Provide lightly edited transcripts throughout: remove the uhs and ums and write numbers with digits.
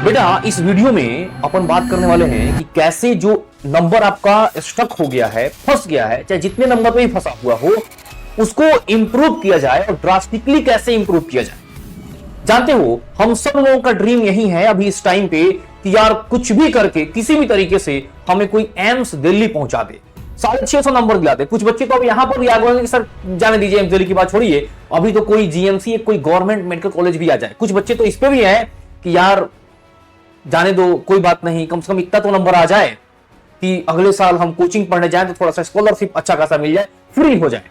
बेटा इस वीडियो में अपन बात करने वाले हैं कि कैसे जो नंबर आपका स्टक हो गया है, फंस गया है, चाहे जितने नंबर पे भी फंसा हुआ हो, उसको इंप्रूव किया जाए और ड्रास्टिकली कैसे इंप्रूव किया जाए। जानते हो, हम सब लोगों का ड्रीम यही है अभी इस टाइम पे कि यार कुछ भी करके किसी भी तरीके से हमें कोई एम्स दिल्ली पहुंचा दे, 650 नंबर दिला दे। कुछ बच्चे तो अब यहां पर भी आ गए कि सर जाने दीजिए, एम्स दिल्ली की बात छोड़िए, अभी तो कोई जीएमसी कोई गवर्नमेंट मेडिकल कॉलेज भी आ जाए। कुछ बच्चे तो इस पे भी है कि यार जाने दो, कोई बात नहीं, कम से कम इतना तो नंबर आ जाए कि अगले साल हम कोचिंग पढ़ने जाएं तो थोड़ा सा स्कॉलरशिप अच्छा खासा मिल जाए, फ्री हो जाए।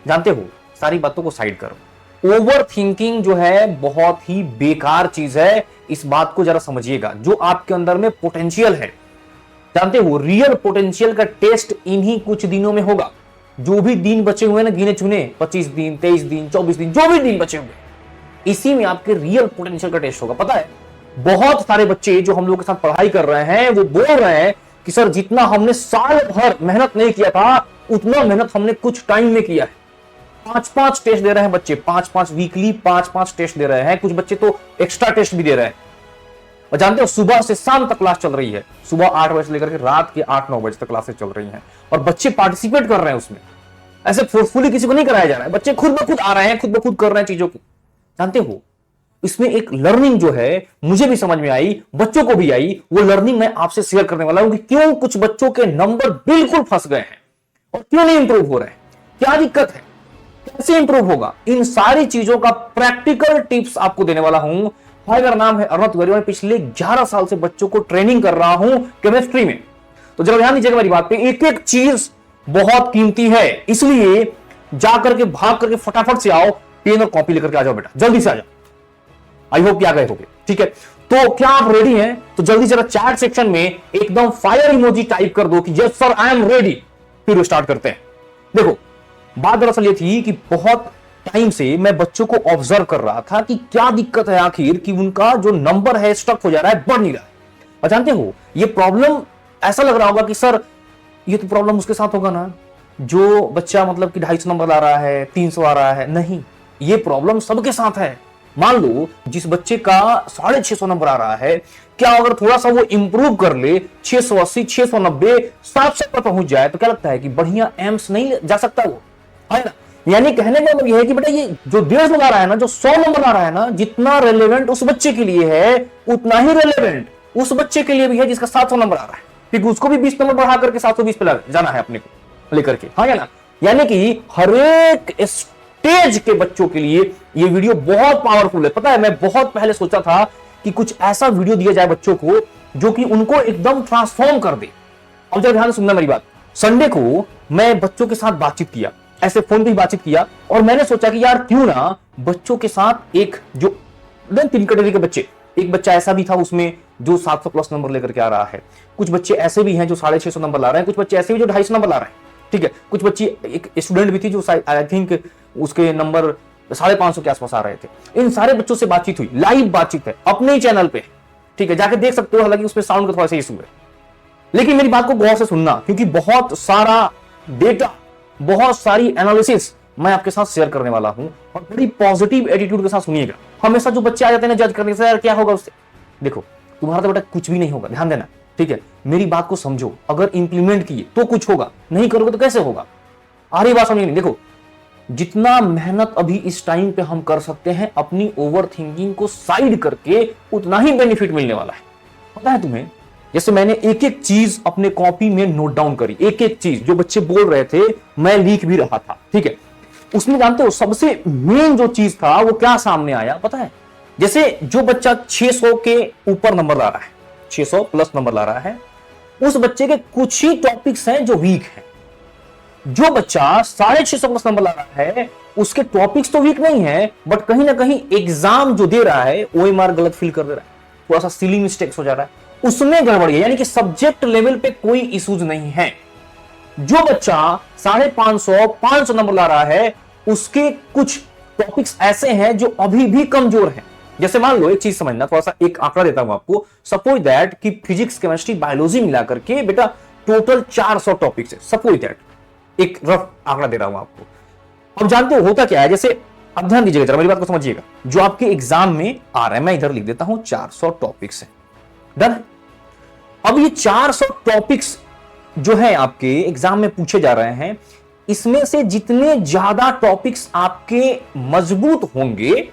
जानते हो, सारी बातों को साइड करो। ओवर थिंकिंग जो है बहुत ही बेकार चीज है, इस बात को जरा समझिएगा। जो आपके अंदर में पोटेंशियल है, जानते हो रियल पोटेंशियल का टेस्ट इन्हीं कुछ दिनों में होगा। जो भी दिन बचे हुए ना गिने चुने, 25 दिन, 23 दिन, 24 दिन, जो भी दिन बचे हुए, इसी में आपके रियल पोटेंशियल का टेस्ट होगा। पता है, बहुत सारे बच्चे जो हम लोग के साथ पढ़ाई कर रहे हैं वो बोल रहे हैं कि सर जितना हमने साल भर मेहनत नहीं किया था, उतना मेहनत हमने कुछ टाइम में किया है। 5-5 टेस्ट दे रहे हैं बच्चे, 5-5 वीकली 5-5 टेस्ट दे रहे हैं। कुछ बच्चे तो एक्स्ट्रा टेस्ट भी दे रहे हैं। और जानते हो, सुबह से शाम तक क्लास चल रही है, सुबह 8 बजे से लेकर के रात के 8-9 बजे तक क्लासेस चल रही हैं और बच्चे पार्टिसिपेट कर रहे हैं उसमें। ऐसे फोर्सफुली किसी को नहीं कराया जा रहा है, बच्चे खुद ब खुद आ रहे हैं, खुद ब खुद कर रहे हैं चीजों को। जानते हो, इसमें एक लर्निंग जो है मुझे भी समझ में आई, बच्चों को भी आई, वो लर्निंग मैं आपसे शेयर करने वाला हूं कि क्यों कुछ बच्चों के नंबर बिल्कुल फंस गए हैं और क्यों नहीं इंप्रूव हो रहे हैं, क्या दिक्कत है, कैसे इंप्रूव होगा। इन सारी चीजों का प्रैक्टिकल टिप्स आपको देने वाला हूं। मेरा नाम है अर्णव तिवारी, मैं पिछले 11 साल से बच्चों को ट्रेनिंग कर रहा हूं केमिस्ट्री में। तो जरा ध्यान दीजिएगा मेरी बात पे, एक एक चीज बहुत कीमती है, इसलिए जाकर के भाग करके फटाफट से आओ, पेन और कॉपी लेकर के आ जाओ बेटा, जल्दी से आ जाओ। आई होप कि आ गए होंगे, ठीक है। तो क्या आप रेडी हैं? तो जल्दी जरा चैट सेक्शन में एकदम फायर इमोजी टाइप कर दो कि yes sir I am ready, फिर स्टार्ट करते हैं। देखो, बात दरअसल ये थी कि बहुत टाइम से मैं बच्चों को ऑब्जर्व कर रहा था कि क्या दिक्कत है आखिर कि उनका जो नंबर है स्टक हो जा रहा है, बढ़ नहीं रहा है। और जानते हो, ये प्रॉब्लम ऐसा लग रहा होगा कि सर ये तो प्रॉब्लम उसके साथ होगा ना जो बच्चा मतलब कि 250 नंबर ला रहा है, 300 आ रहा है। नहीं, ये प्रॉब्लम सबके साथ है। मान लो जिस बच्चे का 650 नंबर आ रहा है, क्या अगर थोड़ा सा वो इंप्रूव कर ले, 680, 690, 700 पर पहुंच जाए, तो क्या लगता है कि बढ़िया एम्स नहीं जा सकता वो, है ना। यानी कहने का मतलब यह है कि बेटा ये जो 150 ला रहा है ना, जो 100 नंबर ला रहा है ना, जितना रेलेवेंट उस बच्चे के लिए है, उतना ही रेलेवेंट उस बच्चे के लिए भी है जिसका 700 नंबर आ रहा है, क्योंकि उसको भी 20 नंबर बढ़ा करके 720 पे जाना है अपने को लेकर के, हाँ या ना। यानी कि हर एक स्टेज के बच्चों के लिए ये वीडियो बहुत पावरफुल है। पता है, मैं बहुत पहले सोचा था कि कुछ ऐसा वीडियो दिया जाए बच्चों को जो कि उनको एकदम ट्रांसफॉर्म कर दे। अब जरा ध्यान से सुनना मेरी बात। संडे को मैं बच्चों के साथ बातचीत किया, ऐसे फोन पे ही बातचीत किया, और मैंने सोचा कि यार क्यों ना बच्चों के साथ एक जो 3 कैटेगरी के बच्चे, एक बच्चा ऐसा भी था उसमें जो 700 प्लस नंबर लेकर के आ रहा है, कुछ बच्चे ऐसे भी हैं जो 650 नंबर ला रहे हैं, कुछ बच्चे ऐसे भी जो 250 नंबर ला रहे हैं, ठीक है। कुछ बच्ची, एक स्टूडेंट भी थी जो आई थिंक उसके नंबर 550 के आसपास आ रहे थे। इन सारे बच्चों से बातचीत हुई, लाइव बातचीत है अपने ही चैनल पे, ठीक है, जाके देख सकते हो। हालांकि उसमें साउंड का थोड़ा सा इशू है, लेकिन मेरी बात को गौर से सुनना, क्योंकि बहुत सारा डेटा, बहुत सारी एनालिसिस मैं आपके साथ शेयर करने वाला हूं, और बड़ी पॉजिटिव एटीट्यूड के साथ सुनिएगा। हमेशा जो बच्चे आ जाते हैं ना जज करने से, यार क्या होगा उससे, देखो तुम्हारा तो बेटा कुछ भी नहीं होगा, ध्यान देना, ठीक है। मेरी बात को समझो, अगर इंप्लीमेंट किए तो कुछ होगा, नहीं करोगे तो कैसे होगा। आ रही बात समझ नहीं। देखो, जितना मेहनत अभी इस टाइम पे हम कर सकते हैं अपनी ओवर थिंकिंग को साइड करके, उतना ही बेनिफिट मिलने वाला है। पता है तुम्हें, जैसे मैंने एक एक चीज अपने कॉपी में नोट डाउन करी, एक एक चीज जो बच्चे बोल रहे थे मैं लिख भी रहा था, ठीक है। उसमें जानते हो सबसे मेन जो चीज था वो क्या सामने आया पता है, जैसे जो बच्चा 600 के ऊपर नंबर ला रहा है, 600 प्लस नंबर ला रहा है, उस बच्चे के कुछ ही टॉपिक्स हैं जो वीक हैं। जो बच्चा 650 प्लस नंबर ला रहा है, उसके टॉपिक्स तो वीक नहीं है, बट कहीं ना कहीं एग्जाम जो दे रहा है ओएमआर गलत फिल कर दे रहा है, थोड़ा सा सिली मिस्टेक्स हो जा रहा है, उसमें गड़बड़ी है। यानी कि सब्जेक्ट लेवल पे कोई इश्यूज नहीं है। जो बच्चा 550, 500 नंबर ला रहा है, उसके कुछ टॉपिक्स ऐसे हैं जो अभी भी कमजोर हैं। जैसे मान लो, एक चीज समझना, थोड़ा सा एक आंकड़ा देता हूं आपको। सपोज दैट कि फिजिक्स, केमिस्ट्री, बायोलॉजी मिलाकर के बेटा टोटल 400 टॉपिक्स है। सपोज दैट, एक रफ आंकड़ा दे रहा हूं आपको। अब जानते हो होता क्या है, जैसे अब ध्यान दीजिएगा, जरा मेरी बात को समझिएगा। जो आपके एग्जाम में आ रहा है, मैं इधर लिख देता हूं 400 टॉपिक्स है, डन। अब ये 400 टॉपिक्स जो है आपके एग्जाम में पूछे जा रहे हैं, इसमें से जितने ज्यादा टॉपिक्स आपके मजबूत होंगे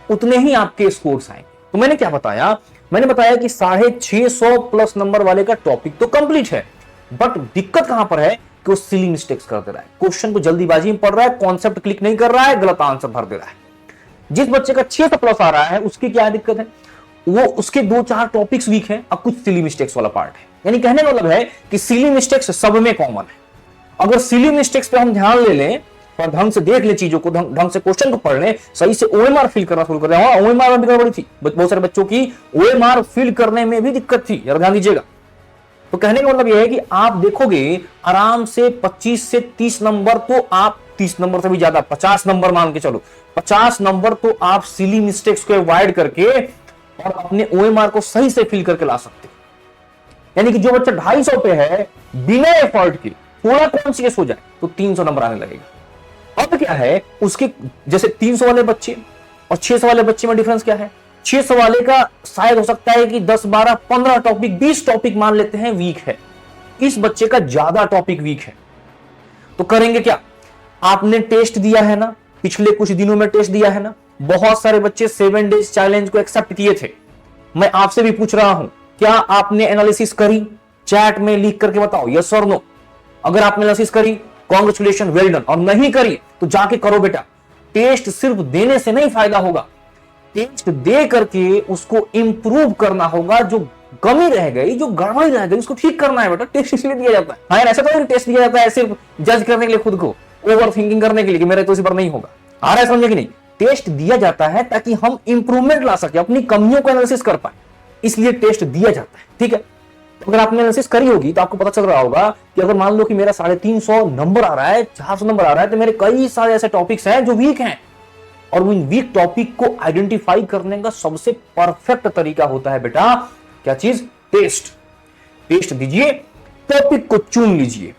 उतने ही आपके स्कोर्स आएंगे। तो मैंने क्या बताया, मैंने बताया कि 650 प्लस नंबर वाले का टॉपिक तो कंप्लीट है, बट दिक्कत कहां पर है कि वो सिली मिस्टेक्स कर दे रहा है, क्वेश्चन को जल्दीबाजी में पढ़ रहा है, कॉन्सेप्ट क्लिक नहीं कर रहा है, गलत आंसर भर दे रहा है। जिस बच्चे का 600 प्लस आ रहा है उसकी क्या दिक्कत है, वो उसके 2-4 टॉपिक्स वीक हैं और कुछ सिली मिस्टेक्स वाला पार्ट है। यानी कहने का मतलब है कि सिली मिस्टेक्स सब में कॉमन है। अगर सिली मिस्टेक्स पे हम ध्यान ले लें और ढंग से देख ले चीजों को, ढंग से क्वेश्चन को पढ़ लें, सही से ओएमआर फिल करना शुरू कर दें। ओएमआर में भी गड़बड़ी थी, बहुत सारे बच्चों की ओएमआर फिल करने में भी दिक्कत थी, यार ध्यान दीजिएगा। तो कहने का मतलब यह है कि आप देखोगे आराम से 25 से 30 नंबर, तो आप 30 नंबर से भी ज्यादा 50 नंबर मान के चलो, 50 नंबर तो आप सिली मिस्टेक्स को अवॉइड करके और अपने ओएमआर को सही से फिल करके ला सकते। यानी कि जो बच्चा 250 पे है, बिना एफर्ट के थोड़ा कॉन्शियस हो जाए तो 300 नंबर आने लगेगा। अब क्या है उसके, जैसे 300 वाले बच्चे और 600 वाले बच्चे में डिफरेंस क्या है, 600 वाले का शायद हो सकता है कि 10, 12, 15 टॉपिक, 20 टॉपिक मान लेते हैं वीक है, इस बच्चे का ज्यादा टॉपिक वीक है। तो करेंगे क्या, आपने टेस्ट दिया है ना, पिछले कुछ दिनों में टेस्ट दिया है ना, बहुत सारे बच्चे 7 डेज चैलेंज को एक्सेप्ट किए थे। मैं आपसे भी पूछ रहा हूं, क्या आपने एनालिसिस करी? चैट में लिख करके बताओ यस और नो। अगर आपने एनालिसिस करी, कांग्रेचुलेशन, वेल डन। और नहीं करी तो जाके करो बेटा। टेस्ट सिर्फ देने से नहीं फायदा होगा, टेस्ट दे करके उसको इंप्रूव करना होगा। जो कमी रह गई, जो गड़बड़ी रह गई, उसको ठीक करना है बेटा। टेस्ट इसलिए दिया जाता है। हाँ, ऐसा तो नहीं टेस्ट दिया जाता है सिर्फ जज करने के लिए, खुद को ओवर थिंकिंग करने के लिए कि मेरे तो इसी पर नहीं होगा। आ रहा है समझे कि नहीं? टेस्ट दिया जाता है ताकि हम इंप्रूवमेंट ला सके, अपनी कमियों को एनालिसिस कर पाए, इसलिए टेस्ट दिया जाता है। ठीक है, तो अगर आपने एनालिसिस करी होगी तो आपको पता चल रहा होगा कि अगर मान लो कि मेरा 350 नंबर आ रहा है, 400 नंबर आ रहा है, तो मेरे कई सारे ऐसे टॉपिक्स हैं जो वीक हैं। और उन वीक टॉपिक को आइडेंटिफाई करने का सबसे परफेक्ट तरीका होता है बेटा, क्या चीज? टेस्ट। टेस्ट दीजिए, टॉपिक को चुन लीजिए।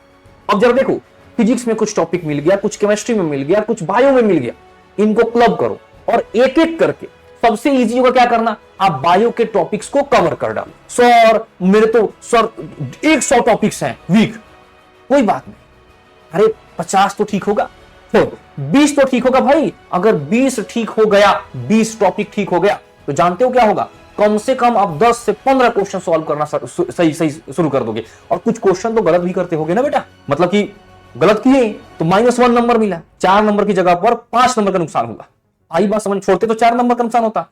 अब जरा देखो, फिजिक्स में कुछ टॉपिक मिल गया, कुछ केमिस्ट्री में मिल गया, कुछ बायो में मिल गया, इनको क्लब करो और एक एक करके सबसे इजी होगा क्या करना, आप बायो के टॉपिक्स को कवर कर डालो। सर मेरे तो सर 100 टॉपिक्स हैं वीक, कोई बात नहीं, अरे 50 तो ठीक होगा, तो 20 तो ठीक होगा भाई। अगर 20 ठीक हो गया, 20 टॉपिक ठीक हो गया, तो जानते हो क्या होगा, कम से कम आप 10 से 15 क्वेश्चन सॉल्व करना सही शुरू कर दोगे। और कुछ क्वेश्चन तो गलत भी करते होगे ना बेटा, मतलब कि गलत किए तो -1 नंबर मिला, 4 नंबर की जगह पर 5 नंबर का नुकसान होगा। आई बात समझ? छोड़ते तो 4 नंबर का नुकसान होता,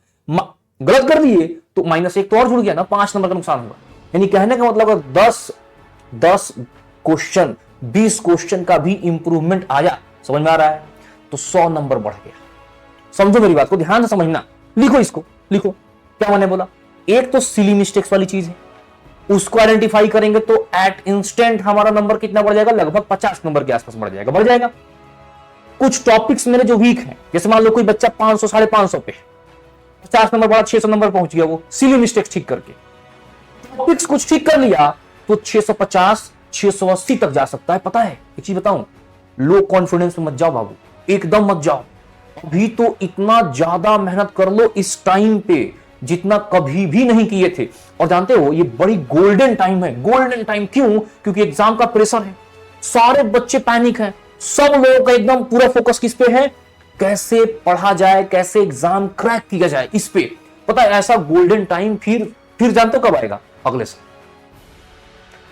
गलत कर दिए तो -1 तो और जुड़ गया ना, 5 नंबर का नुकसान होगा। यानी कहने का मतलब अगर 10 क्वेश्चन, 20 क्वेश्चन का भी इंप्रूवमेंट आया, समझ में आ रहा है, तो 100 नंबर बढ़ गया। समझो मेरी बात को, ध्यान से समझना। लिखो इसको, लिखो क्या मैंने बोला। एक तो सिली मिस्टेक्स वाली चीज है, उसको आइडेंटिफाई करेंगे तो एट इंस्टेंट हमारा नंबर कितना बढ़ जाएगा, लगभग 50 नंबर के आसपास बढ़ जाएगा, बढ़ जाएगा। कुछ टॉपिक्स मेरे जो वीक हैं, जैसे मान लो कोई बच्चा 500, 550 पे, 50 नंबर बाद 600 नंबर पहुंच गया, वो सिली मिस्टेक्स ठीक करके टॉपिक्स कुछ ठीक कर लिया, तो 650, 680 तक जा सकता है। पता है एक चीज बताऊं, लो कॉन्फिडेंस में मत जाओ बाबू, एकदम मत जाओ। अभी तो इतना ज्यादा मेहनत कर लो इस टाइम पे जितना कभी भी नहीं किए थे। और जानते हो ये बड़ी गोल्डन टाइम है। गोल्डन टाइम क्यों? क्योंकि एग्जाम का प्रेशर है, सारे बच्चे पैनिक हैं, सब लोगों का एकदम पूरा फोकस किस पे है, कैसे पढ़ा जाए, कैसे एग्जाम क्रैक किया जाए, इस पे। पता है ऐसा गोल्डन टाइम फिर जानते हो कब आएगा? अगले साल।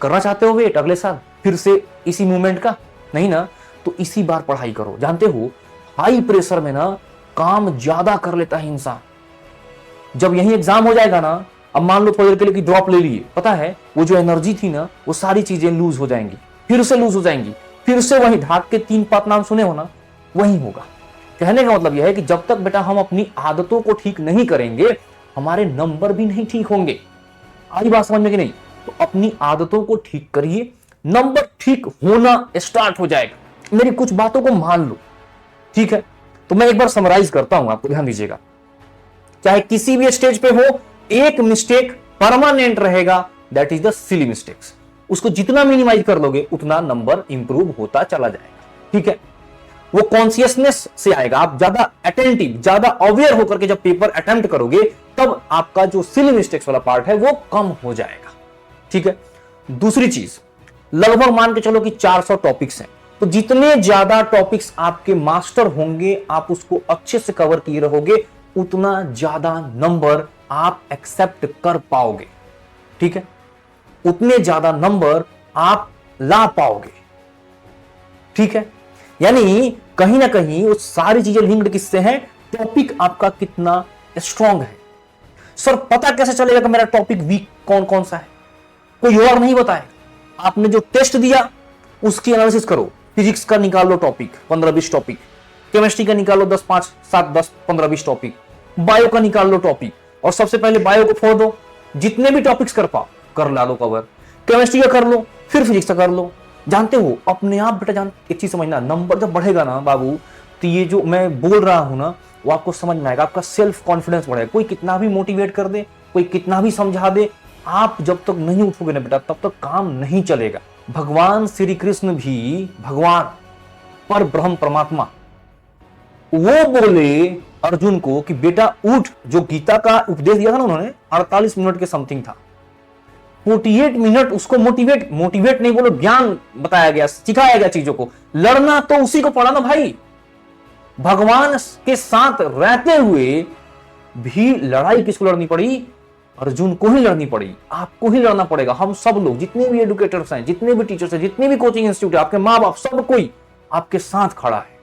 करना चाहते हो वेट अगले साल फिर से इसी मूवमेंट का? नहीं ना, तो इसी बार पढ़ाई करो। जानते हो हाई प्रेशर में ना काम ज्यादा कर लेता है इंसान। जब यही एग्जाम हो जाएगा ना, अब मान लो थोड़ी देर के लिए कि ड्रॉप ले लिए, पता है वो जो एनर्जी थी ना, वो सारी चीजें लूज हो जाएंगी, फिर से लूज हो जाएंगी, फिर से वही ढाक के 3 पात नाम सुने हो ना, वही होगा। कहने का मतलब यह है कि जब तक बेटा हम अपनी आदतों को ठीक नहीं करेंगे, हमारे नंबर भी नहीं ठीक होंगे। आई बात समझ में कि नहीं? तो अपनी आदतों को ठीक करिए, नंबर ठीक होना स्टार्ट हो जाएगा। मेरी कुछ बातों को मान लो, ठीक है? तो मैं एक बार समराइज करता हूं, आपको ध्यान दीजिएगा। चाहे किसी भी स्टेज पे हो, एक मिस्टेक परमानेंट रहेगा, that is the silly mistakes. उसको जितना मिनिमाइज कर लोगे उतना नंबर इंप्रूव होता चला जाएगा। ठीक है, वो कॉन्शियसनेस से आएगा। आप ज्यादा अटेंटिव, ज्यादा अवेयर होकर के जब पेपर अटेम्प्ट करोगे तब आपका जो सिली मिस्टेक्स वाला पार्ट है वो कम हो जाएगा। ठीक है। दूसरी चीज, लगभग मान के चलो कि 400 टॉपिक्स हैं, तो जितने ज्यादा टॉपिक्स आपके मास्टर होंगे, आप उसको अच्छे से कवर किए रहोगे, उतना ज्यादा नंबर आप एक्सेप्ट कर पाओगे। ठीक है, उतने ज्यादा नंबर आप ला पाओगे। ठीक है, यानी कहीं ना कहीं वो सारी चीजें लिंक्ड किससे हैं? टॉपिक आपका कितना स्ट्रांग है। सर पता कैसे चलेगा कि मेरा टॉपिक वीक कौन कौन सा है? कोई और नहीं बताएगा। आपने जो टेस्ट दिया उसकी एनालिसिस करो। फिजिक्स का निकाल लो टॉपिक 15-20 टॉपिक, केमिस्ट्री का निकाल लो 10-5-7-10-15-20 टॉपिक, बायो का निकाल लो टॉपिक, और सबसे पहले बायो को फोड़ दो, जितने भी टॉपिक्स कर पाओ कर ला लो कवर। केमिस्ट्री का कर लो, फिर फिजिक्स का कर लो। जानते हो अपने आप बेटा, जान एक चीज समझना, नंबर जब बढ़ेगा ना बाबू, तो ये जो मैं बोल रहा हूं ना वो आपको समझ में आएगा। आपका सेल्फ कॉन्फिडेंस बढ़ेगा। कोई कितना भी मोटिवेट कर दे, कोई कितना भी समझा दे, आप जब तक नहीं उठोगे ना बेटा तब तक काम नहीं चलेगा। भगवान श्री कृष्ण भी, भगवान पर ब्रह्म परमात्मा, वो बोले अर्जुन को कि बेटा उठ। जो गीता का उपदेश दिया था ना उन्होंने, 48 मिनट के समथिंग था, 48 मिनट उसको मोटिवेट नहीं बोलो, ज्ञान बताया गया, सिखाया गया चीजों को। लड़ना तो उसी को पड़ा ना भाई। भगवान के साथ रहते हुए भी लड़ाई किसको लड़नी पड़ी? अर्जुन को ही लड़नी पड़ी। आपको ही लड़ना पड़ेगा। हम सब लोग, जितने भी एडुकेटर्स हैं, जितने भी टीचर्स हैं, जितने भी कोचिंग इंस्टीट्यूट है, आपके माँ बाप, सब कोई आपके साथ खड़ा है।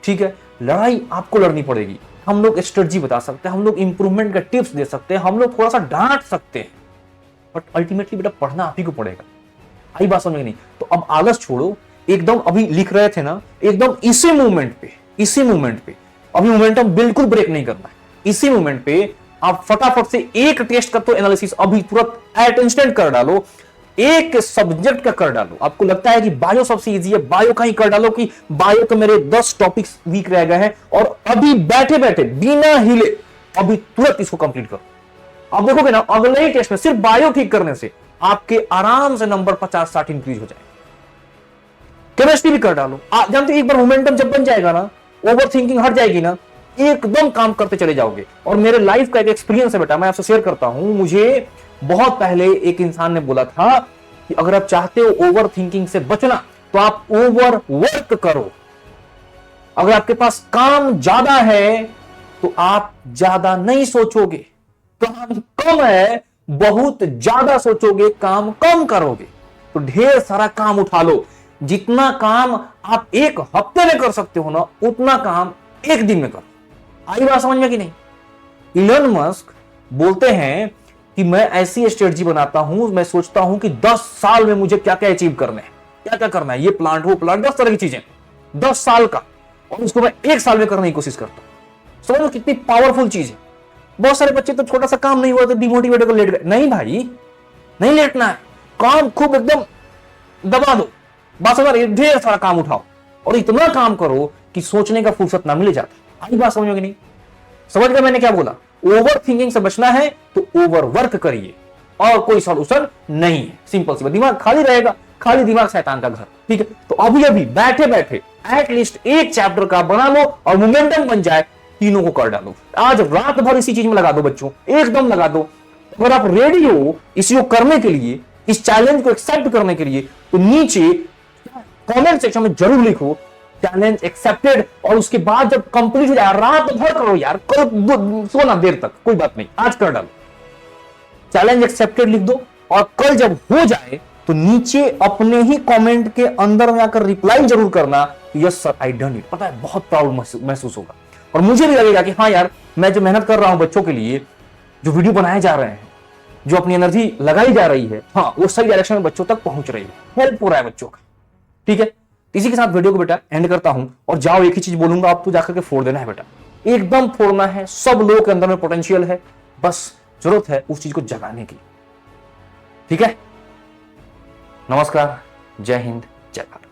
ठीक है, लड़ाई आपको लड़नी पड़ेगी। हम लोग स्ट्रेटजी बता सकते हैं, हम लोग इंप्रूवमेंट का टिप्स दे सकते हैं, हम लोग थोड़ा सा डांट सकते हैं, बट अल्टीमेटली बेटा पढ़ना आप ही को पड़ेगा। आई बात समझ में नहीं? तो अब आलस छोड़ो। एकदम अभी लिख रहे थे ना, एकदम इसी मूवमेंट पे अभी मोमेंटम बिल्कुल ब्रेक नहीं करना है। इसी मूवमेंट पे आप फटाफट से एक टेस्ट का तो एनालिसिस अभी तुरंत एट इंस्टेंट कर डालो। एक सब्जेक्ट का कर डालो। आपको लगता है कि बायो सबसे इजी है, बायो का ही कर डालो कि बायो के मेरे 10 टॉपिक्स वीक रह गए हैं, और अभी बैठे बैठे बिना हिले अभी तुरंत इसको कंप्लीट करो। आप देखोगे ना अगले ही टेस्ट में सिर्फ बायो ठीक करने से आपके आराम से नंबर 50-60 इंक्रीज हो जाए। केमिस्ट्री भी कर डालो। आप जानते एक बार मोमेंटम जब बन जाएगा ना, ओवर थिंकिंग हट जाएगी ना, एकदम काम करते चले जाओगे। और मेरे लाइफ का एक एक्सपीरियंस है बेटा, मैं आपसे शेयर करता हूं। मुझे बहुत पहले एक इंसान ने बोला था कि अगर आप चाहते हो ओवर थिंकिंग से बचना तो आप ओवर वर्क करो। अगर आपके पास काम ज्यादा है तो आप ज्यादा नहीं सोचोगे। काम कम है, बहुत ज्यादा सोचोगे, काम कम करोगे। तो ढेर सारा काम उठा लो। जितना काम आप एक हफ्ते में कर सकते हो ना, उतना काम एक दिन में करो। आई बात समझ में कि नहीं? इलन मस्क बोलते हैं कि मैं ऐसी स्ट्रेटजी बनाता हूं, मैं सोचता हूं कि 10 साल में मुझे क्या क्या अचीव करना है, क्या क्या करना है, ये प्लांट वो प्लांट, 10 तरह की चीजें, 10 साल का, और उसको मैं 1 साल में करने की कोशिश करता हूं। समझ लो कितनी पावरफुल चीज है। बहुत सारे बच्चे तो छोटा सा काम नहीं हुआ तो डिमोटिवेट होकर लेट गए। नहीं भाई, नहीं लेटना है, काम खूब एकदम दबा दो। बस अगर ढेर सारा काम उठाओ और इतना काम करो कि सोचने का फुर्सत ना मिले जाता। आई बात समझ में कि नहीं? समझ गए मैंने क्या बोला? ओवर थिंकिंग से बचना है तो ओवर वर्क करिए, और कोई सॉल्यूशन नहीं है। सिंपल सी बात, दिमाग खाली रहेगा, खाली दिमाग शैतान का घर। ठीक है, तो अभी अभी बैठे बैठे एटलीस्ट एक चैप्टर का बना लो और मोमेंटम बन जाए, तीनों को कर डालो। आज रात भर इसी चीज में लगा दो बच्चों, एकदम लगा दो। अगर आप रेडी हो इसको करने के लिए, इस चैलेंज को एक्सेप्ट करने के लिए, तो नीचे कमेंट सेक्शन में जरूर लिखो चैलेंज एक्सेप्टेड, और उसके बाद जब कंप्लीट हो जाए रात भर करो यार, कल सोना देर तक, कोई बात नहीं, आज कर डालो, चैलेंज एक्सेप्टेड लिख दो। और कल जब हो जाए तो नीचे अपने ही कमेंट के अंदर में आकर रिप्लाई जरूर करना, yes sir I done it. पता है बहुत प्राउड महसूस होगा, और मुझे भी लगेगा कि हाँ यार, मैं जो मेहनत कर रहा हूं बच्चों के लिए, जो वीडियो बनाए जा रहे हैं, जो अपनी एनर्जी लगाई जा रही है, हाँ वो सही डायरेक्शन में बच्चों तक पहुंच रही है, हेल्प हो रहा है बच्चों का। ठीक है, इसी के साथ वीडियो को बेटा एंड करता हूं, और जाओ एक ही चीज बोलूंगा, आपको जाकर के फोड़ देना है बेटा, एकदम फोड़ना है। सब लोगों के अंदर में पोटेंशियल है, बस जरूरत है उस चीज को जगाने की। ठीक है, नमस्कार, जय हिंद, जय भारत।